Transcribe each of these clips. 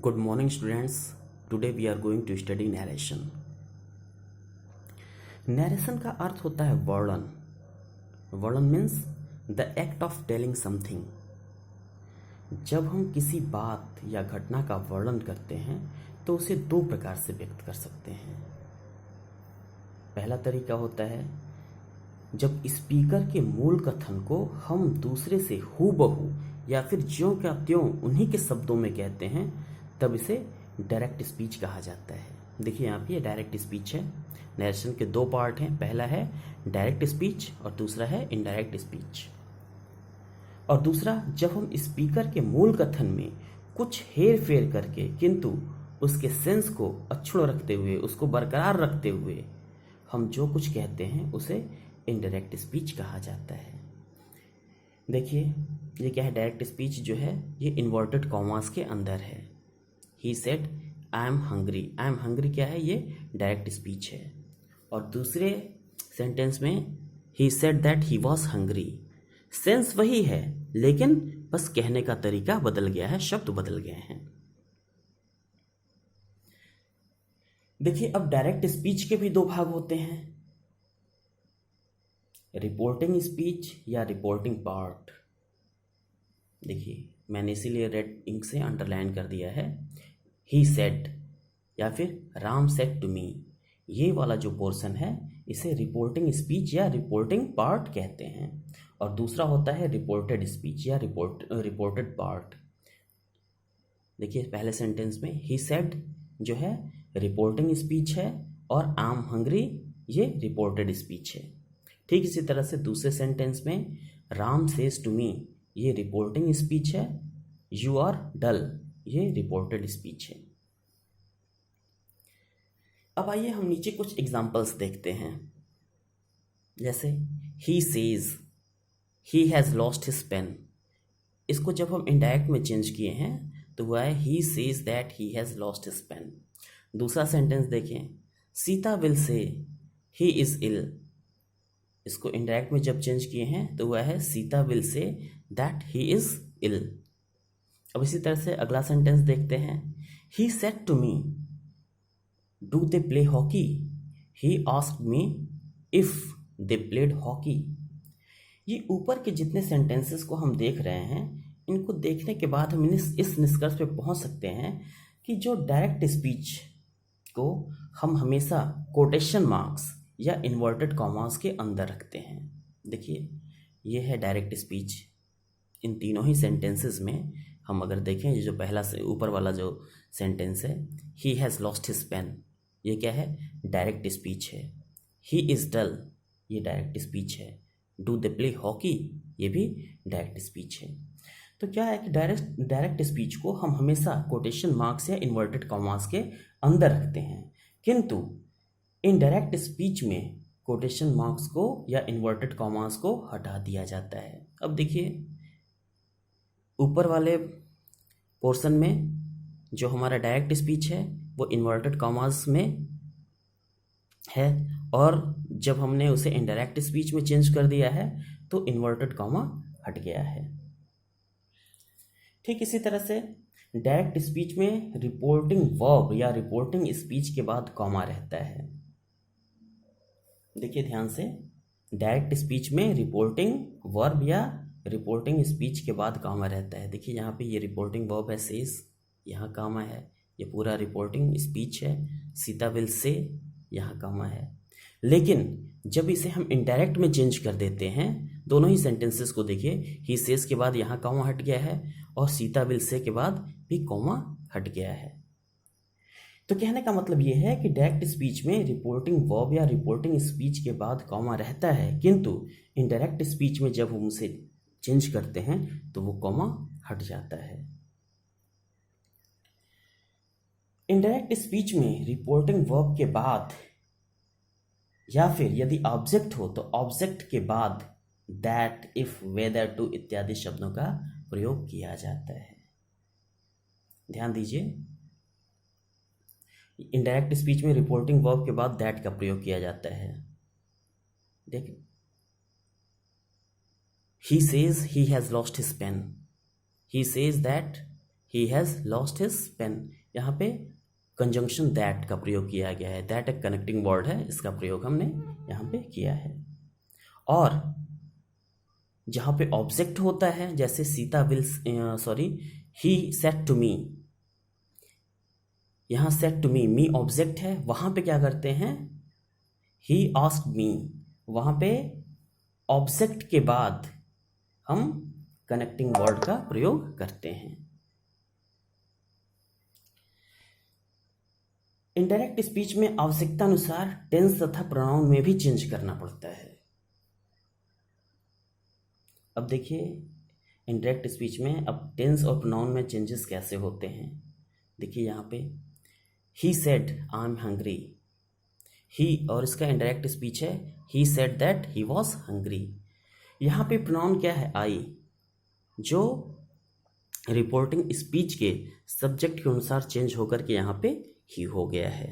Good morning, students. Today we are going to study narration. Narration का अर्थ होता है वर्णन. वर्णन means the act of telling something. जब हम किसी बात या घटना का वर्णन करते हैं तो उसे दो प्रकार से व्यक्त कर सकते हैं. पहला तरीका होता है जब स्पीकर के मूल कथन को हम दूसरे से हूबहू या फिर ज्यों का त्यों उन्हीं के शब्दों में कहते हैं, तब इसे डायरेक्ट स्पीच कहा जाता है. देखिए यहाँ पे ये डायरेक्ट स्पीच है. नरेशन के दो पार्ट हैं. पहला है डायरेक्ट स्पीच और दूसरा है इनडायरेक्ट स्पीच. और दूसरा, जब हम स्पीकर के मूल कथन में कुछ हेर फेर करके किंतु उसके सेंस को अक्षुण्ण रखते हुए, उसको बरकरार रखते हुए हम जो कुछ कहते हैं उसे इनडायरेक्ट स्पीच कहा जाता है. देखिए ये क्या है, डायरेक्ट स्पीच जो है ये इन्वर्टेड कॉमास के अंदर है. He said I am hungry. I am hungry क्या है, ये डायरेक्ट स्पीच है. और दूसरे सेंटेंस में ही said that he was hungry. Sense वही है लेकिन बस कहने का तरीका बदल गया है, शब्द बदल गए हैं. देखिए अब डायरेक्ट स्पीच के भी दो भाग होते हैं, रिपोर्टिंग स्पीच या रिपोर्टिंग पार्ट. देखिए मैंने इसीलिए रेड इंक से अंडरलाइन कर दिया है. ही सेड या फिर राम सेड टू मी, ये वाला जो पोर्शन है इसे रिपोर्टिंग स्पीच या रिपोर्टिंग पार्ट कहते हैं. और दूसरा होता है रिपोर्टेड स्पीच या रिपोर्टेड पार्ट. देखिए पहले सेंटेंस में ही सेड जो है रिपोर्टिंग स्पीच है और आई एम हंग्री ये रिपोर्टेड स्पीच है. ठीक इसी तरह से दूसरे सेंटेंस में राम सेज टू मी ये रिपोर्टिंग स्पीच है, यू आर डल ये रिपोर्टेड स्पीच है. अब आइए हम नीचे कुछ एग्जाम्पल्स देखते हैं. जैसे he says he has lost his pen. इसको जब हम इनडायरेक्ट में चेंज किए हैं तो हुआ है he says that he has lost his pen. दूसरा सेंटेंस देखें, सीता विल से ही इज़ इल. इसको इनडायरेक्ट में जब चेंज किए हैं तो हुआ है Sita will say that he is ill. अब इसी तरह से अगला सेंटेंस देखते हैं, he said to me do they play hockey. He asked me if they played hockey. ये ऊपर के जितने सेंटेंसेस को हम देख रहे हैं, इनको देखने के बाद हम इस निष्कर्ष पे पहुंच सकते हैं कि जो डायरेक्ट स्पीच को हम हमेशा कोटेशन मार्क्स या इन्वर्टेड कॉमास के अंदर रखते हैं. देखिए ये है डायरेक्ट स्पीच. इन तीनों ही सेंटेंसेस में हम अगर देखें, ये जो पहला से ऊपर वाला जो सेंटेंस है he has lost his pen, ये क्या है, डायरेक्ट स्पीच है. ही इज़ डल ये डायरेक्ट स्पीच है. डू दे प्ले हॉकी ये भी डायरेक्ट स्पीच है. तो क्या है कि डायरेक्ट स्पीच को हम हमेशा कोटेशन मार्क्स या इन्वर्टेड कॉमास के अंदर रखते हैं, किंतु इनडायरेक्ट स्पीच में कोटेशन मार्क्स को या इन्वर्टेड कॉमास को हटा दिया जाता है. अब देखिए ऊपर वाले पोर्शन में जो हमारा डायरेक्ट स्पीच है वो इन्वर्टेड कॉमास में है, और जब हमने उसे इनडायरेक्ट स्पीच में चेंज कर दिया है तो इन्वर्टेड कॉमा हट गया है. ठीक इसी तरह से डायरेक्ट स्पीच में रिपोर्टिंग वर्ब या रिपोर्टिंग स्पीच के बाद कॉमा रहता है. देखिए ध्यान से, डायरेक्ट स्पीच में रिपोर्टिंग वर्ब या रिपोर्टिंग स्पीच के बाद कॉमा रहता है. देखिए यहाँ पे ये रिपोर्टिंग वर्ब है सेज, यहाँ कॉमा है. ये पूरा रिपोर्टिंग स्पीच है, सीता विल से, यहाँ कॉमा है. लेकिन जब इसे हम इनडायरेक्ट में चेंज कर देते हैं, दोनों ही सेंटेंसेस को देखिए, ही सेज के बाद यहाँ कॉमा हट गया है और सीता विल से के बाद भी कॉमा हट गया है. तो कहने का मतलब ये है कि डायरेक्ट स्पीच में रिपोर्टिंग वर्ब या रिपोर्टिंग स्पीच के बाद कॉमा रहता है, किंतु इनडायरेक्ट स्पीच में जब हम उसे चेंज करते हैं तो वो कॉमा हट जाता है. इनडायरेक्ट स्पीच में रिपोर्टिंग वर्ब के बाद या फिर यदि ऑब्जेक्ट हो तो ऑब्जेक्ट के बाद दैट, इफ, वेदर, टू इत्यादि शब्दों का प्रयोग किया जाता है. ध्यान दीजिए, इनडायरेक्ट स्पीच में रिपोर्टिंग वर्ब के बाद दैट का प्रयोग किया जाता है. देखिए, he says he has lost his pen. He says that he has lost his pen. यहाँ पे कंजंक्शन दैट का प्रयोग किया गया है। दैट एक कनेक्टिंग वर्ड है, इसका प्रयोग हमने यहाँ पे किया है। और जहाँ पे ऑब्जेक्ट होता है, जैसे Sita he said to me, यहाँ सेड टू मी ऑब्जेक्ट है, वहाँ पे क्या करते हैं, ही आस्क्ड मी, वहाँ पे ऑब्जेक्ट के बाद हम कनेक्टिंग वर्ड का प्रयोग करते हैं। इनडायरेक्ट स्पीच में आवश्यकता अनुसार टेंस तथा प्रोनाउन में भी चेंज करना पड़ता है। अब देखिए इनडायरेक्ट स्पीच में अब टेंस और प्रोनाउन में चेंजेस कैसे होते हैं। देखिए यहाँ पे he said I am hungry, ही और इसका इनडायरेक्ट स्पीच है he said that he was hungry. यहाँ पे प्रोनाउन क्या है, आई, जो रिपोर्टिंग स्पीच के सब्जेक्ट के अनुसार चेंज होकर के यहाँ पे ही हो गया है।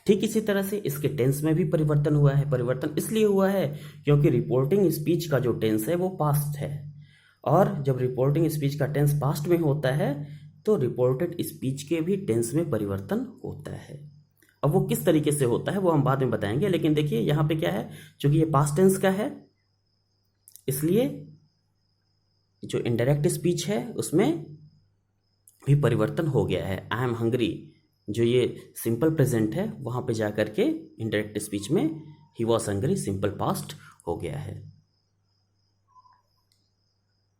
ठीक इसी तरह से इसके टेंस में भी परिवर्तन हुआ है। परिवर्तन इसलिए हुआ है क्योंकि रिपोर्टिंग स्पीच का जो टेंस है वो पास्ट है, और जब रिपोर्टिंग स्पीच का टेंस पास्ट में होता है तो रिपोर्टेड स्पीच के भी टेंस में परिवर्तन होता है। अब वो किस तरीके से होता है वो हम बाद में बताएंगे, लेकिन देखिए यहाँ पे क्या है, चूंकि ये पास्ट टेंस का है इसलिए जो इनडायरेक्ट स्पीच है उसमें भी परिवर्तन हो गया है। आई एम हंग्री जो ये सिंपल प्रेजेंट है वहाँ पे जा कर के इनडायरेक्ट स्पीच में ही वॉज हंग्री सिंपल पास्ट हो गया है।